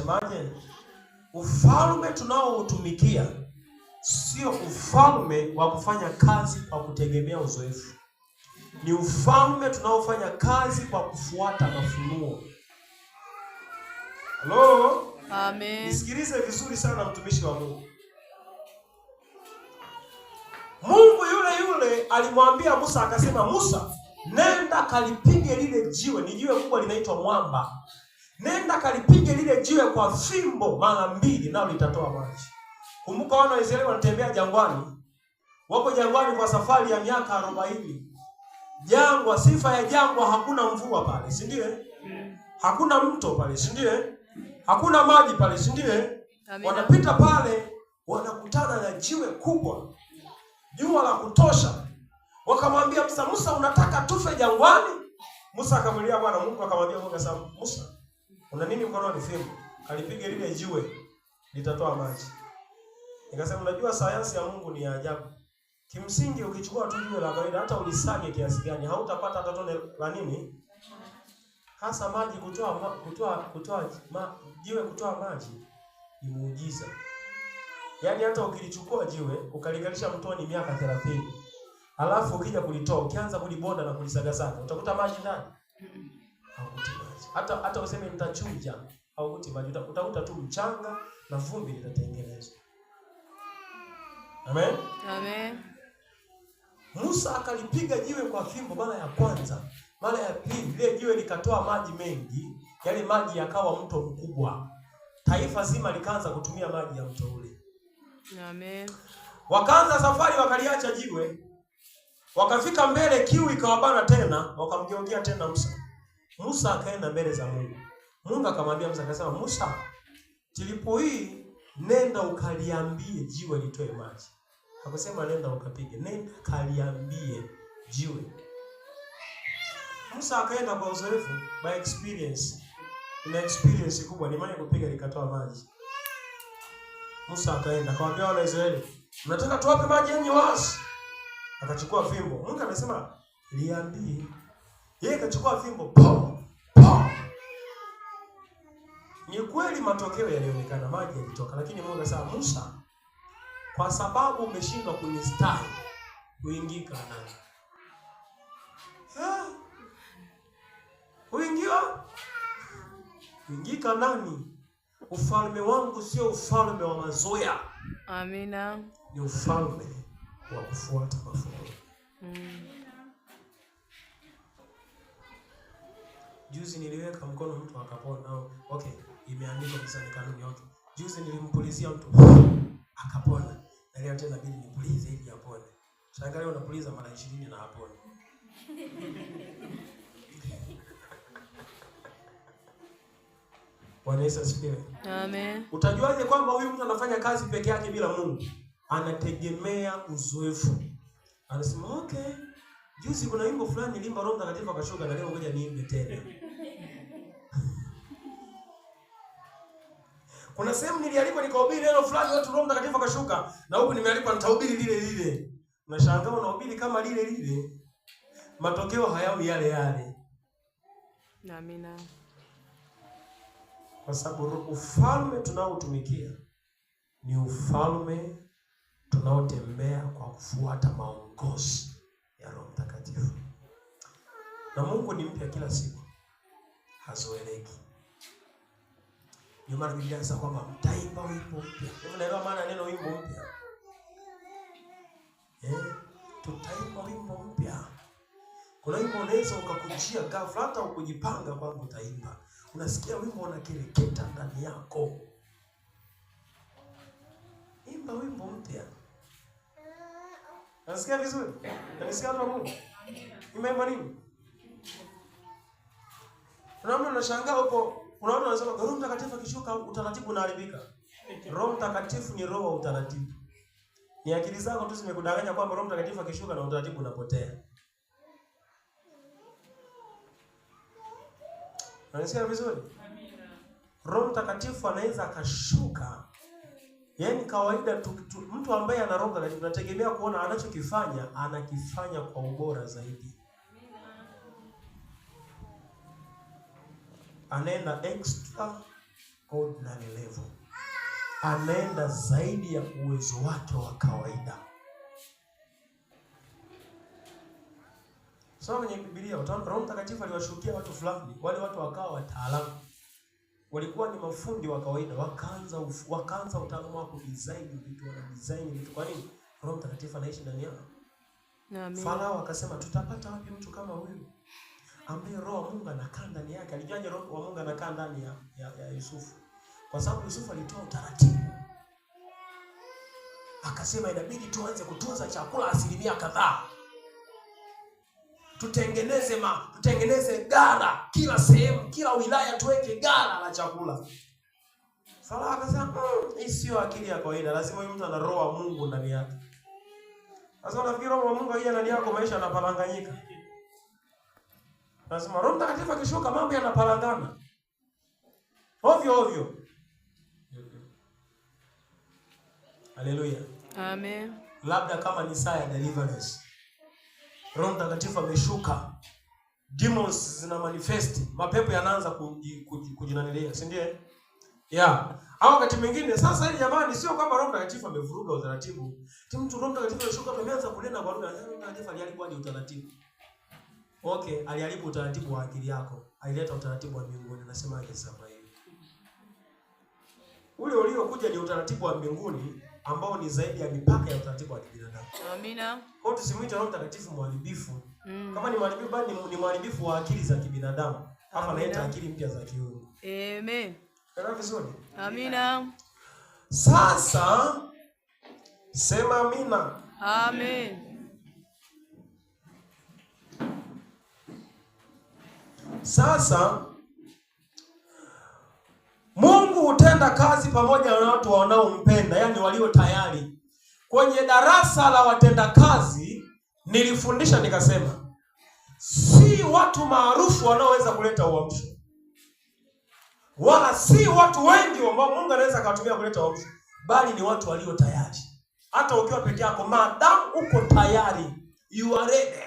Nasemaje? Ufalme tunaoutumikia sio ufalme wa kufanya kazi kwa kutegemea uzoefu. Ni ufalme tunaofanya kazi kwa kufuata mafunuo. Hello? Amen. Nisikilize vizuri sana mtumishi wa Mungu. Mungu yule alimwambia Musa, akasema, Musa, nenda kalipige lile jiwe. Ni jiwe kubwa linaitwa mwamba. Nenda kalipige lile jiwe kwa fimbo mara 2 nao litatoa maji. Kumbuka wana wa Israeli wanatembea jangwani. Wako jangwani kwa safari ya miaka 40. Jangwa, sifa ya jangwa, hakuna mvua pale, si ndiye? Hakuna mto pale, si ndiye? Hakuna maji pale, si ndiye? Wanapita pale, wanakutana na jiwe kubwa, jua la kutosha. Wakamwambia Musa, Musa, unataka tufe jangwani? Musa akamwambia Bwana Mungu, akamwambia Mungu sasa, Musa, una nini mkononi? Fimbo. Kalipige lile jiwe litatoa maji. Nikasema unajua sayansi ya Mungu ni ya ajabu. Kimsingi ukichukua tu jiwe la kawaida, hata ulisage kiasi gani, hautapata hata tone la nini? Hasa maji jiwe kutoa maji ni muujiza. Yaani hata ukilichukua jiwe ukalikalisha mtoni miaka 30, alafu ukija kulitoa, ukianza kulibonda na kulisagasaga, utakuta maji ndani? Haukuti maji. Hata useme nitachuja, haukuti maji. Utakuta tu mchanga na vumbi litatengenezwa. Amen? Amen. Musa akalipiga jiwe kwa fimbo mara ya kwanza. Mara ya pili ile jiwe likatoa maji mengi, yale maji yakawa mto mkubwa. Taifa zima likaanza kutumia maji ya mto ule. Amen. Wakaanza safari, wakaliacha jiwe. Wakafika mbele, kiu ikawabana tena, wakamgeongea tena Musa. Musa akaenda mbele za Mungu. Mungu akamwambia Musa, akasema, Musa, tilipo hii nenda ukaliambie jiwe litoe maji. Hakusema nenda ukapige, nenda kaliambie jiwe. Musa akaenda kwa uzoefu, by experience. Ina experience kubwa, ni maana kupiga likatoa maji. Musa akaenda akamwambia wana Israeli, mnataka tuwape maji yenye wasi? Akachukua fimbo. Mungu amesema liambie. Yeye akachukua fimbo, po. Ni kweli matokeo yalionekana, maji yalitoka, lakini Mungu akasema, Musa, kwa sababu umeshindwa kunistari, uingika nani? Uingika nani? Ufalme wangu sio ufalme wa mazoea. Amina. Ni ufalme wa kufuata mafunuo. Juzi niliweka mkono mtu akapona. Okay, imeandikwa kisa ni kanuni yote. Juzi nilimpulizia mtu akapona. Na leo tena bidi nipulize ili apone. Shangalia unapuliza mara 20 na apone. Bwana Yesu asifiwe. Amen. Utajuaje kwamba huyu mtu anafanya kazi peke yake bila Mungu? Anategemea uzoefu. Anasema, okay, juzi kuna wimbo fulani nilimba Roho Mtakatifu akashuka, na leo ngoja niimbe tena. Kuna sehemu nilialikwa nikahubiri neno fulani, watu Roho Mtakatifu akashuka, na huku nimealikwa nitahubiri lile. Unashangaa unahubiri kama lile. Matokeo hayawi yale. Amina. Kwa sababu ufalme tunaotumikia ni ufalme tunaotembea kwa kufuata maongozi ya Roho Mtakatifu. Na Mungu ni mpya kila siku, hazoeleki. Ndio maana Biblia inasema kwamba mtaimba wimbo mpya. Unaelewa maana ya neno wimbo mpya? Tutaimba wimbo mpya. Kuna wimbo unaweza ukakujia ghafla, hata ukujipanga kwamba utaimba. Unasikia wimbo unakeleketa ndani yako. Imba wimbo mpya. Unasikia vizuri? Unasikia watu wa Mungu? Imba nini? Unaona, unashangaa huko, unaona wanasema Roho Mtakatifu akishuka utaratibu unaharibika. Roho Mtakatifu ni roho wa utaratibu. Ni akili zako tu zimekudanganya kwamba Roho Mtakatifu akishuka na utaratibu unapotea. Unasikia vizuri? Amina. Roho Mtakatifu anaweza akashuka. Yaani kawaida mtu ambaye ana Roho Mtakatifu tunategemea kuona anachokifanya anakifanya kwa ubora zaidi. Amina. Anaenda extra ordinary level. Anaenda zaidi ya uwezo wake wa kawaida. Sasa kwenye Biblia utaona Roho Mtakatifu aliwashukia watu fulani, wale watu wakawa wataalamu. Walikuwa ni mafundi wa kawaida, wakaanza utaalamu wa kudesign vitu, wana design vitu. Kwa nini? Roho Mtakatifu anaishi ndani yao. Amen. Farao akasema tutapata wapi mtu kama huyu ambaye Roho wa Mungu anakaa ndani yake? Alijuaje Roho wa Mungu anakaa ndani ya Yusufu? Kwa sababu Yusufu alitoa utaratibu. Akasema inabidi tuanze kutunza chakula asilimia kadhaa. Tutengeneze gara kila sehemu, kila wilaya tuweke gara la chakula. Farao akasema hii sio akili ya kawaida, lazima huyu mtu ana Roho wa Mungu ndani yake. Sasa unafikiri Roho wa Mungu akija ndani yako maisha yanapalanganyika? Lazima Roho Mtakatifu akishuka mambo yanapalangana. Ovyo. Haleluya. Amen. Labda kama ni saa ya deliverance. Roho Mtakatifu ameshuka. Demons zina manifest. Mapepo yanaanza kujinanilia, si ndiye? Yeah. Au wakati mwingine sasa hili jamani sio kwamba Roho Mtakatifu amevuruga utaratibu. Mtu Roho Mtakatifu ameshuka ameanza kunena kwa lugha. Roho Mtakatifu aliharibu hadi utaratibu. Okay, aliharibu utaratibu wa akili yako. Alileta utaratibu wa mbinguni. Nasemaje sasa hivi? Ule uliokuja ni utaratibu wa mbinguni ambao ni zaidi ya mipaka ya utaratibu wa kibinadamu. Amina. Kwa hiyo tusimuite Roho Mtakatifu mharibifu. Kama ni mharibifu bali ni mharibifu wa akili za kibinadamu. Hapa analeta akili mpya za kiungu. Amen. Kana vizuri? Amina. Sasa sema amina. Amen. Sasa Mungu hutenda kazi pamoja na watu wanaompenda, yani walio tayari. Kwenye darasa la watenda kazi nilifundisha nikasema, si watu maarufu wanaoweza kuleta uamsho, wala si watu wengi ambao Mungu anaweza kuwatumia kuleta uamsho, bali ni watu walio tayari. Hata ukiwa peke yako, maadamu uko tayari, you are ready,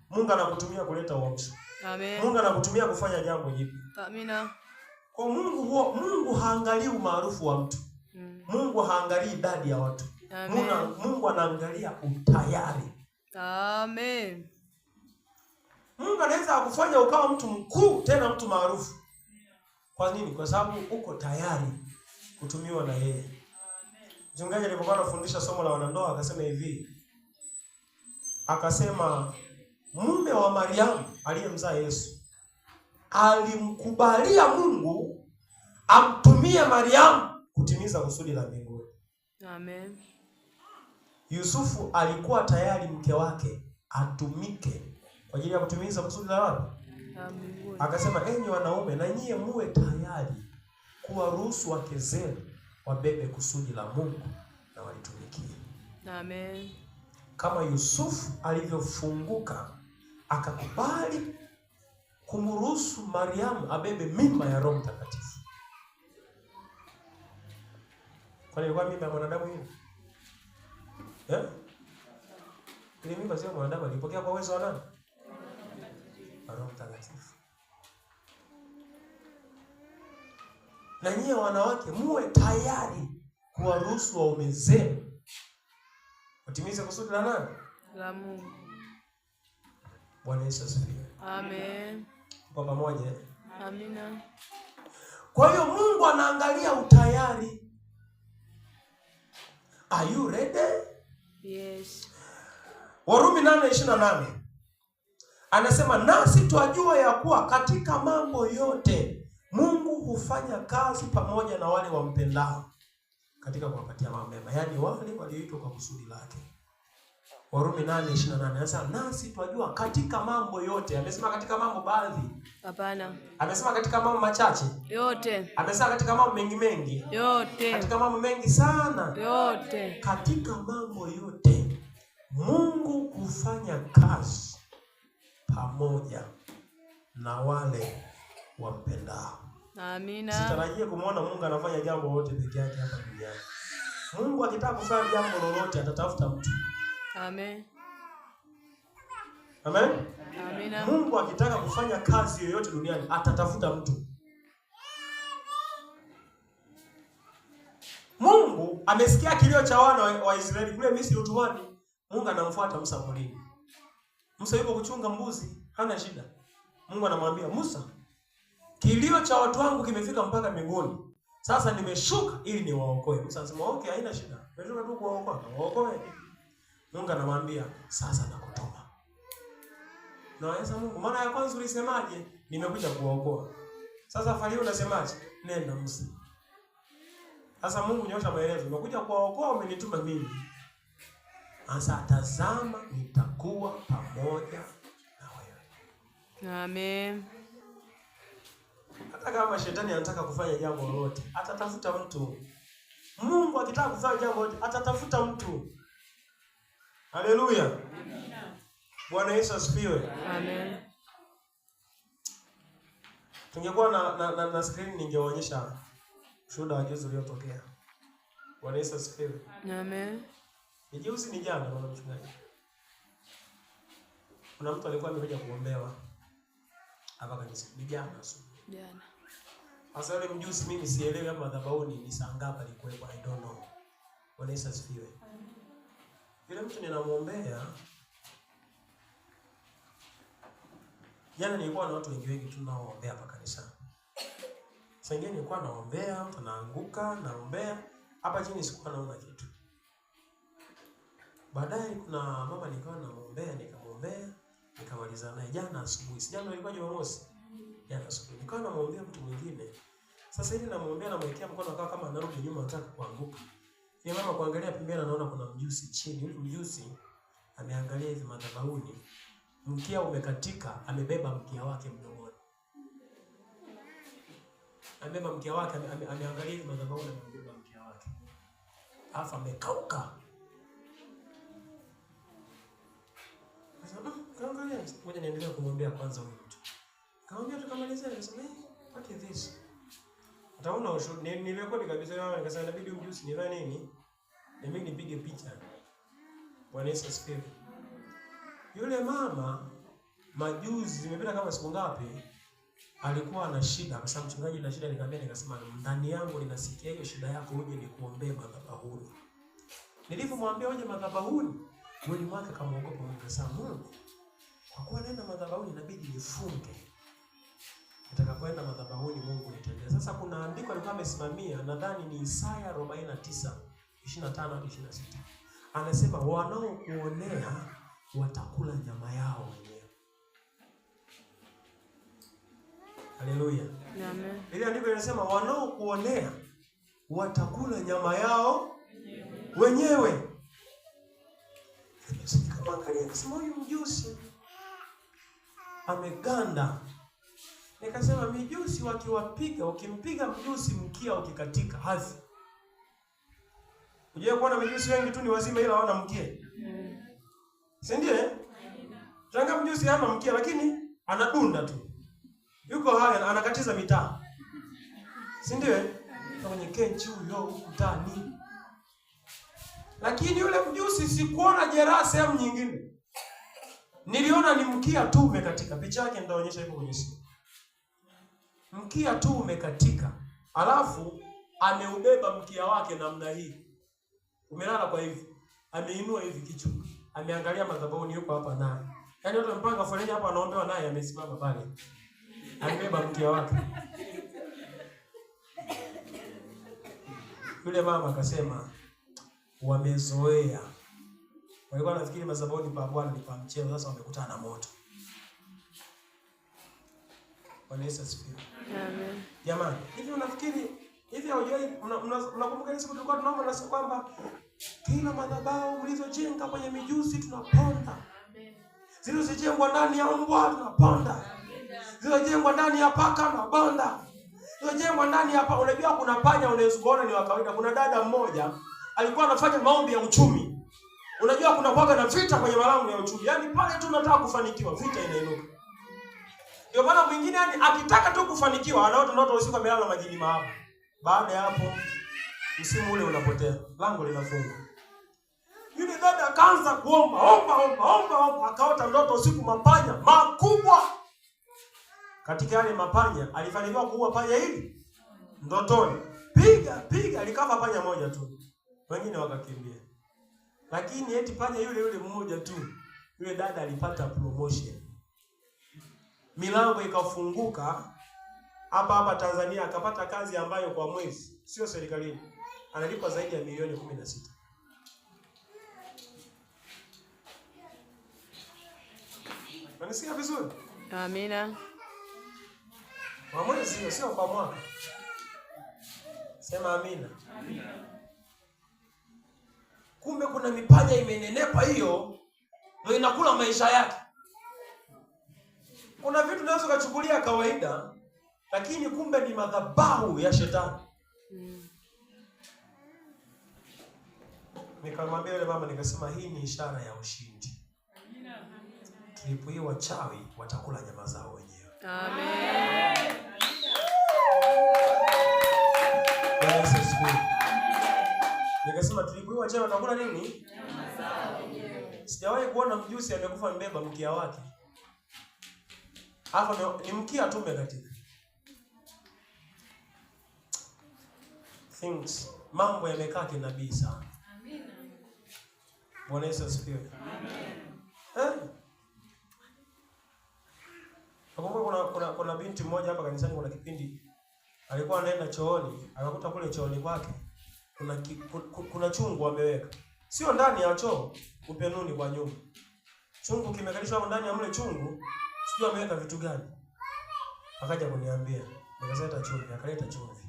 Mungu anakutumia kuleta uamsho. Amen. Mungu anakutumia kufanya jambo jipya. Amina. Kwa Mungu haangalii umaarufu wa mtu. Mungu haangalii idadi ya watu. Mungu anaangalia utayari. Amen. Mungu anaweza kufanya ukawa mtu mkuu tena mtu maarufu. Kwa nini? Kwa sababu uko tayari kutumiwa na yeye. Mchungaji alipokuwa anafundisha somo la wanandoa akasema hivi. Akasema mume wa Mariamu aliyemzaa Yesu alimkubalia Mungu amtumie Mariamu kutimiza kusudi la mbinguni. Amen. Yusufu alikuwa tayari mke wake atumike kwa ajili ya kutimiza kusudi la wapi? Mbinguni. Akasema enyi wanaume na nyie muwe tayari kuwaruhusu wake zenu wabebe kusudi la Mungu na walitumikie. Amen. Kama Yusufu alivyofunguka akakubali kumruhusu Mariamu abebe mimba ya Roho Mtakatifu. Kwa nini mimba ya mwanadamu hiyo? Ile mimba sio mwanadamu, alipokea kwa uwezo wa nani? Roho Mtakatifu. Na nyie wanawake muwe tayari kuwaruhusu waume zenu watimize kusudi la nani? La Mungu. Bwana Yesu asifiwe. Amen. Kwa pamoja. Amina. Kwa hiyo Mungu anaangalia utayari. Are you ready? Yes. Warumi 8:28. Anasema nasi twajua ya kuwa katika mambo yote Mungu hufanya kazi pamoja na wale wampendao katika kuwapatia mambo mema, yaani wale walioitwa kwa kusudi lake. Warumi 8:28 anasema nasi twajua katika mambo yote. Amesema katika mambo baadhi? Hapana. Amesema katika mambo machache? Yote. Amesema katika mambo mengi? Yote. Katika mambo mengi sana? Yote. Katika mambo yote Mungu hufanya kazi pamoja na wale wampendao. Amina. Sitarajie kumwona Mungu anafanya jambo lote peke yake hapa duniani. Mungu akitaka kufanya jambo lolote atatafuta mtu. Amen. Amen. Amina. Mungu akitaka kufanya kazi yoyote duniani atatafuta mtu. Mungu amesikia kilio cha wana wa Israeli kule Misri utumwani. Mungu anamfuata Musa porini. Musa yuko kuchunga mbuzi, hana shida. Mungu anamwambia Musa, kilio cha watu wangu kimefika mpaka mbinguni. Sasa nimeshuka ili niwaokoe. Musa anasema okay, haina shida. Nimeshuka tu kuwaokoa. Waokoe. Mungu anamwambia sasa nakutuma. Naweza Mungu, mara ya kwanza ulisemaje? Nimekuja kuwaokoa. Sasa safari hii unasemaje? Nenda Musa. Sasa Mungu nyosha maelezo. Nimekuja kuwaokoa, umenituma mimi. Sasa tazama nitakuwa pamoja na wewe. Amen. Hata kama shetani anataka kufanya jambo lolote, atatafuta mtu. Mungu akitaka kufanya jambo lolote, atatafuta mtu. Haleluya. Bwana Yesu asifiwe. Amen. Tungekuwa na screen ningeonyesha shuhuda wa juzi uliotokea. Bwana Yesu asifiwe. Amen. Ni juzi ni jana bwana mchungaji. Kuna mtu alikuwa amekuja kuombewa hapa kanisa. Ni jana asubuhi. Jana. Sasa yule mjusi mimi sielewi hapa madhabahuni ni saa ngapi alikuwepo, I don't know. Bwana Yesu asifiwe. Yule mtu ninamuombea. Jana nilikuwa na watu wengi tunaoombea hapa kanisa. Sasa ingine nilikuwa naombea, mtu anaanguka, naombea. Hapa chini sikuwa naona kitu. Baadaye kuna mama nilikuwa namuombea, nikamwombea, nikamaliza naye jana asubuhi. Si jana ilikuwa Jumamosi. Jana asubuhi nilikuwa namuombea mtu mwingine. Sasa hivi namuombea, namwekea mkono akawa kama anarudi nyuma anataka kuanguka. Ni mama kuangalia pembeni anaona kuna mjusi chini. Yule mjusi ameangalia hivi madhabahuni. Mkia umekatika, amebeba mkia wake mdomoni. Amebeba mkia wake, ameangalia hivi madhabahuni, amebeba mkia wake. Alafu amekauka. Sasa kaangalia, ngoja niendelee kumwombea kwanza huyu mtu. Kaambia tukamalizia, nikasema what is this? Ataona ushuhuda. Nilirekodi kabisa yao, nikasema inabidi mjusi nifanye nini? Inabidi nipige picha. Bwana Yesu asifiwe. Yule mama majuzi zimepita kama siku ngapi, alikuwa ana shida. Akasema mchungaji na shida, nikamwambia, nikasema ndani yangu ninasikia hiyo shida yako, uje nikuombee madhabahuni. Nilipomwambia uje madhabahuni, mwili wake kamuogopa Mungu. Akasema Mungu, kwa kuwa naenda madhabahuni inabidi nifunge. Nitakapoenda madhabahuni Mungu nitendee. Sasa kuna andiko alikuwa amesimamia, nadhani ni Isaya 49:25-26. Anasema wanaokuonea watakula nyama yao wenyewe. Haleluya. Amen. Ile andiko linasema wanaokuonea watakula nyama yao wenyewe. Nikamwangalia, nikasema huyu mjusi ameganda. Nikasema mijusi wakiwapiga, ukimpiga mjusi mkia ukikatika hafi. Unajua kuona mijusi wengi tu ni wazima ila hawana mkia. Si ndiye? Tanga mjusi hana mkia lakini anadunda tu. Yuko haya anakatiza mitaa. Si ndiye? Kwenye kenchi huyo ukutani. Lakini yule mjusi sikuona jeraha sehemu nyingine. Niliona ni mkia tu umekatika. Picha yake nitaonyesha hapo kwenye simu. Mkia tu umekatika. Alafu ameubeba mkia wake namna hii. Umelala kwa hivi. Ameinua hivi kichwa. Ameangalia madhabahuni, yuko hapa naye. Yaani watu wamepanga foleni hapa, anaombewa naye amesimama pale. Amebeba mkia wake. Yule mama akasema wamezoea. Walikuwa wanafikiri madhabahuni pa Bwana ni pa mchezo, sasa wamekutana na moto. Bwana Yesu asifiwe. Amen. Jamani, hivi unafikiri hivi hujui mnakumbuka ile siku tulikuwa tunaomba na kwamba kila madhabahu mlizojenga kwenye mijusi tunaponda. Zilizojengwa ndani ya mbwa tunaponda. Zilizojengwa ndani ya paka tunaponda. Zilizojengwa ndani ya paka, unajua kuna panya unaweza kuona ni wa kawaida. Kuna dada mmoja alikuwa anafanya maombi ya uchumi. Unajua kuna kwaga na vita kwenye malango ya uchumi. Yaani pale tu unataka kufanikiwa, vita inainuka. Ndio maana mwingine yani akitaka tu kufanikiwa anaota ndoto usiku amelala majini maafa. Baada ya hapo msimu ule unapotea, lango linafungwa. Yule dada akaanza kuomba, omba, akaota ndoto usiku mapanya makubwa. Katika yale mapanya alifanikiwa kuua panya hili ndotoni. Piga likafa panya moja tu. wengine wakakimbia. Lakini eti panya yule mmoja tu, yule dada alipata promotion. Milango ikafunguka hapa Tanzania, akapata kazi ambayo kwa mwezi, sio serikalini, analipa zaidi ya milioni 16. Unanisikia vizuri? Amina. Kwa mwezi sio kwa mwaka. Sema amina. Amina. Kumbe kuna mipanya imenenepa, hiyo ndio inakula maisha yake. Kuna vitu unaweza kuchukulia kawaida, lakini kumbe ni madhabahu ya shetani. Nikamwambia yule mama, nikasema hii ni ishara ya ushindi. Tulipo hii wachawi watakula nyama zao wenyewe. Amen. Nikasema tulipo hii wachawi watakula nini? Nyama zao wenyewe. Sijawahi kuona mjusi amekufa mbeba mkia wake. Hapo ni mkia tu umekatika. Things, mambo yamekaa kinabii sana. Amina. Bwana Yesu asifiwe. Amen. Kuna binti mmoja hapa kanisani, kuna kipindi alikuwa anaenda chooni, akakuta kule chooni kwake kuna chungu wameweka. Sio ndani ya choo, upenuni kwa nyumba. Chungu kimekalishwa hapo ndani ya mle chungu, sijui ameweka vitu gani. Akaja kuniambia, nikasema chumvi, akaleta chumvi.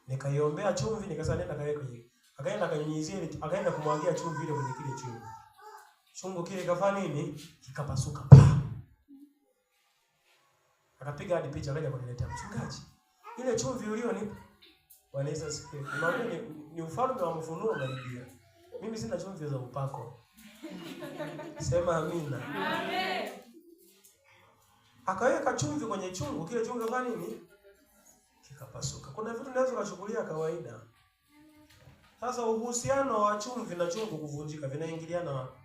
Nikaiombea chumvi, nikasema nenda kaweka hivi. Akaenda akanyunyizia ile, akaenda kumwagia chumvi ile kwenye kile chungu. Chungu kile kafanya nini? Kikapasuka. Akapiga hadi picha, akaja kuniletea, mchungaji, ile chumvi ulionipa. Bwana Yesu asifiwe. Ni ufalme wa mafunuo unaingia. Mimi sina chumvi za upako. Sema amina. Amen. Akaweka chumvi kwenye chungu, kile chungu kafanya nini? Kikapasuka. Kuna vitu unaweza kuchukulia kawaida. Sasa uhusiano wa chumvi na chungu kuvunjika vinaingiliana wapi?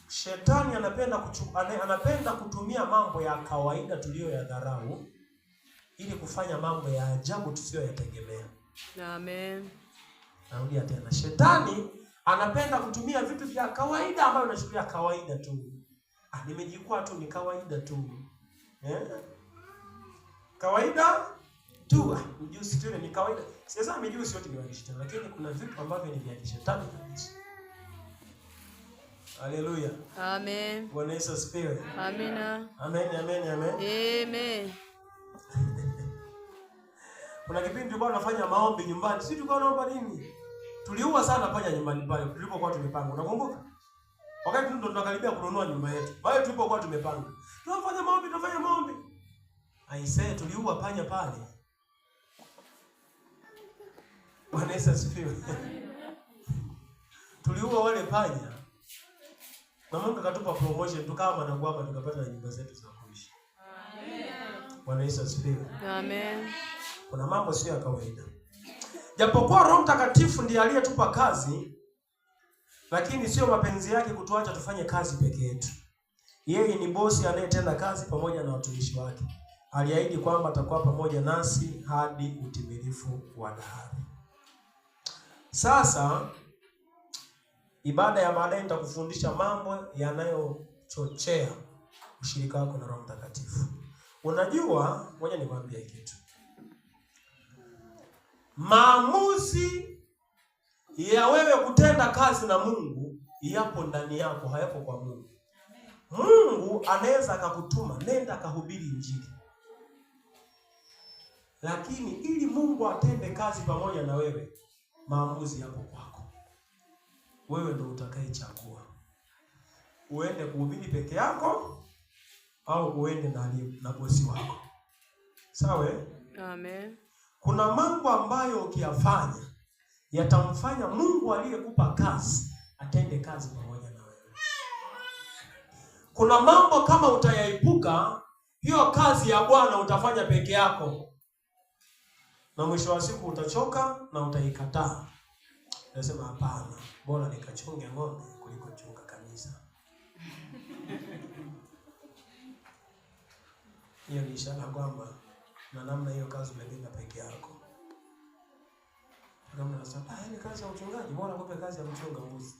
Shetani anapenda kutumia mambo ya kawaida tuliyoyadharau ili kufanya mambo ya ajabu tusiyoyategemea. Amen. Narudia tena. Shetani anapenda kutumia vitu vya kawaida ambavyo unachukulia kawaida tu. Nimejikwaa tu, ni kawaida tu. Kawaida tu. Mjusi tu ni kawaida. Sasa mjusi yote ni wa shetani, lakini kuna vitu ambavyo ni vya shetani kabisa. Haleluya. Amen. Bwana Yesu asifiwe. Amina. Amen, amen, amen. Amen. Kuna kipindi tulikuwa tunafanya maombi nyumbani. Sisi tulikuwa tunaomba nini? Tuliua sana panya nyumbani pale tulipokuwa tumepanga. Unakumbuka? Wakati ndo tunakaribia kununua nyumba yetu. Pale tulipokuwa tumepanga. Tunafanya maombi. Aisee, tuliua panya pale. Bwana Yesu asifiwe. Tuliua wale panya. Na Mungu akatupa promotion, tukawa na kwamba tukapata na nyumba zetu za kuishi. Amen. Bwana Yesu asifiwe. Amen. Kuna mambo sio ya kawaida. Japokuwa Roho Mtakatifu ndiye aliyetupa kazi, lakini sio mapenzi yake kutuacha tufanye kazi peke yetu. Yeye ni bosi anayetenda kazi pamoja na watumishi wake. Aliahidi kwamba atakuwa pamoja nasi hadi utimilifu wa dahari. Sasa ibada ya baadaye nitakufundisha mambo yanayochochea ushirika wako na Roho Mtakatifu. Unajua, ngoja nikwambie kitu. Maamuzi ya wewe kutenda kazi na Mungu yapo ndani yako, hayapo kwa Mungu. Mungu anaweza akakutuma nenda kahubiri Injili. Lakini ili Mungu atende kazi pamoja na wewe, maamuzi yapo kwako. Wewe ndio utakayechagua. Uende kuhubiri peke yako au uende na bosi wako. Sawa? Amen. Kuna mambo ambayo ukiyafanya yatamfanya Mungu aliyekupa kazi atende kazi pamoja na wewe. Kuna mambo kama utayaepuka, hiyo kazi ya Bwana utafanya peke yako. Na mwisho wa siku utachoka na utaikataa. Nasema hapana, bora nikachunge ng'ombe kuliko chunga kanisa. Hiyo ni ishara kwamba na namna hiyo kazi umebeba peke yako. Kama unasema, yaani kazi ya mchungaji, mbona kope kazi ya mchunga mbuzi?